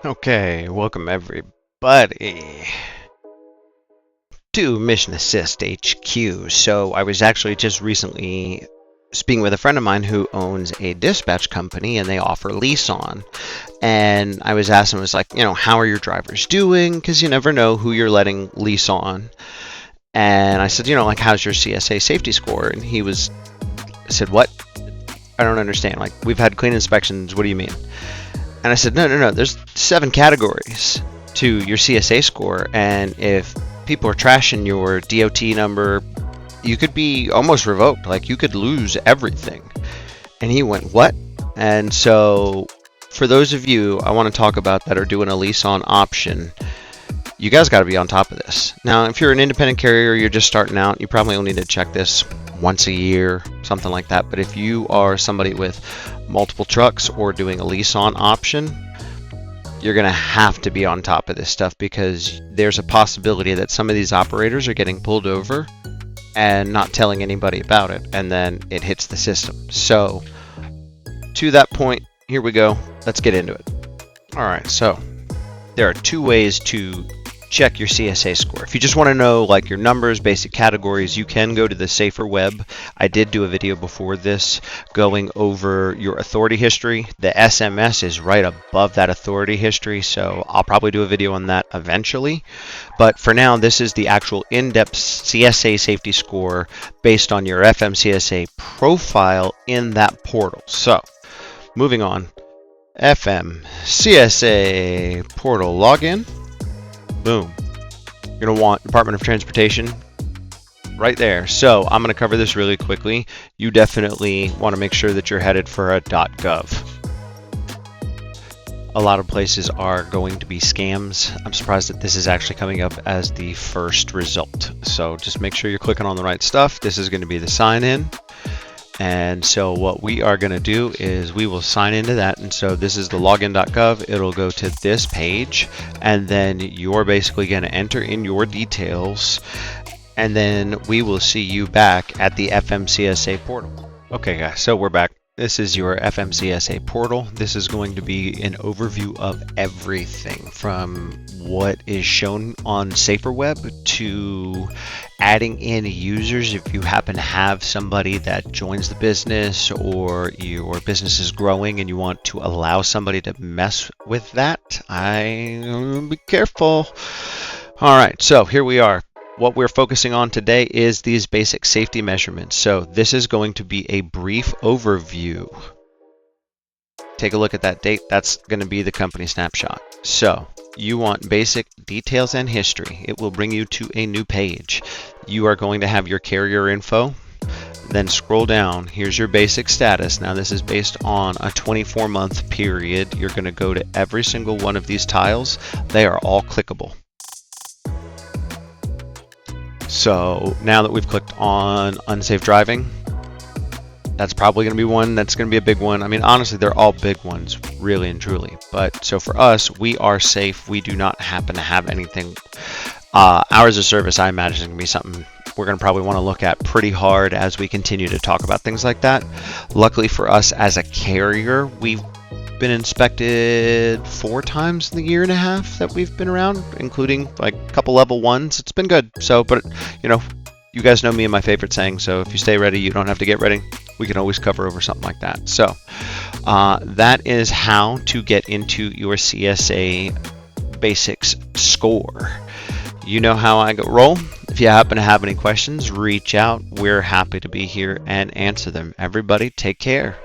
Okay, welcome everybody to Mission Assist HQ. So I was actually just recently speaking with a friend of mine who owns a dispatch company and they offer lease on. And I was asking, was like, how are your drivers doing? Because you never know who you're letting lease on. And I said, like, how's your CSA safety score? And I said, what? I don't understand. Like, we've had clean inspections. What do you mean? And I said, no. There's 7 categories to your CSA score, and if people are trashing your DOT number, you could be almost revoked. Like, you could lose everything. And he went, what? And so, for those of you I want to talk about that are doing a lease on option, you guys got to be on top of this. Now, if you're an independent carrier, you're just starting out, you probably only need to check this once a year, something like that. But if you are somebody with multiple trucks or doing a lease on option, you're going to have to be on top of this stuff, because there's a possibility that some of these operators are getting pulled over and not telling anybody about it, and then it hits the system. So to that point, here we go. Let's get into it. All right, so there are 2 ways to check your CSA score. If you just want to know like your numbers, basic categories, you can go to the Safer Web. I did do a video before this going over your authority history. The SMS is right above that authority history, so I'll probably do a video on that eventually. But for now, this is the actual in-depth CSA safety score based on your FMCSA profile in that portal. So, moving on. FMCSA portal login. Boom. You're going to want Department of Transportation right there. So I'm going to cover this really quickly. You definitely want to make sure that you're headed for a .gov. A lot of places are going to be scams. I'm surprised that this is actually coming up as the first result. So just make sure you're clicking on the right stuff. This is going to be the sign in. And so what we are going to do is we will sign into that. And so this is the login.gov. It'll go to this page, and then you're basically going to enter in your details, and then we will see you back at the FMCSA portal. Okay guys, so we're back. This is your FMCSA portal. This is going to be an overview of everything from what is shown on Safer Web to adding in users if you happen to have somebody that joins the business or your business is growing and you want to allow somebody to mess with that. Be careful. All right, so here we are. What we're focusing on today is these basic safety measurements. So this is going to be a brief overview. Take a look at that date. That's going to be the company snapshot. So you want basic details and history. It will bring you to a new page. You are going to have your carrier info. Then scroll down. Here's your basic status. Now this is based on a 24-month period. You're going to go to every single one of these tiles. They are all clickable. So now that we've clicked on unsafe driving, that's probably going to be one that's going to be a big one. I mean, honestly, they're all big ones, really and truly. But so for us, we are safe. We do not happen to have anything. Hours of service, I imagine, is going to be something we're going to probably want to look at pretty hard as we continue to talk about things like that. Luckily for us as a carrier, we've been inspected 4 times in the year and a half that we've been around, including like a couple level 1s. It's been good. So, but you guys know me and my favorite saying, so if you stay ready, you don't have to get ready. We can always cover over something like that. So that is how to get into your CSA basics score. You know how I roll. If you happen to have any questions, reach out. We're happy to be here and answer them. Everybody, take care.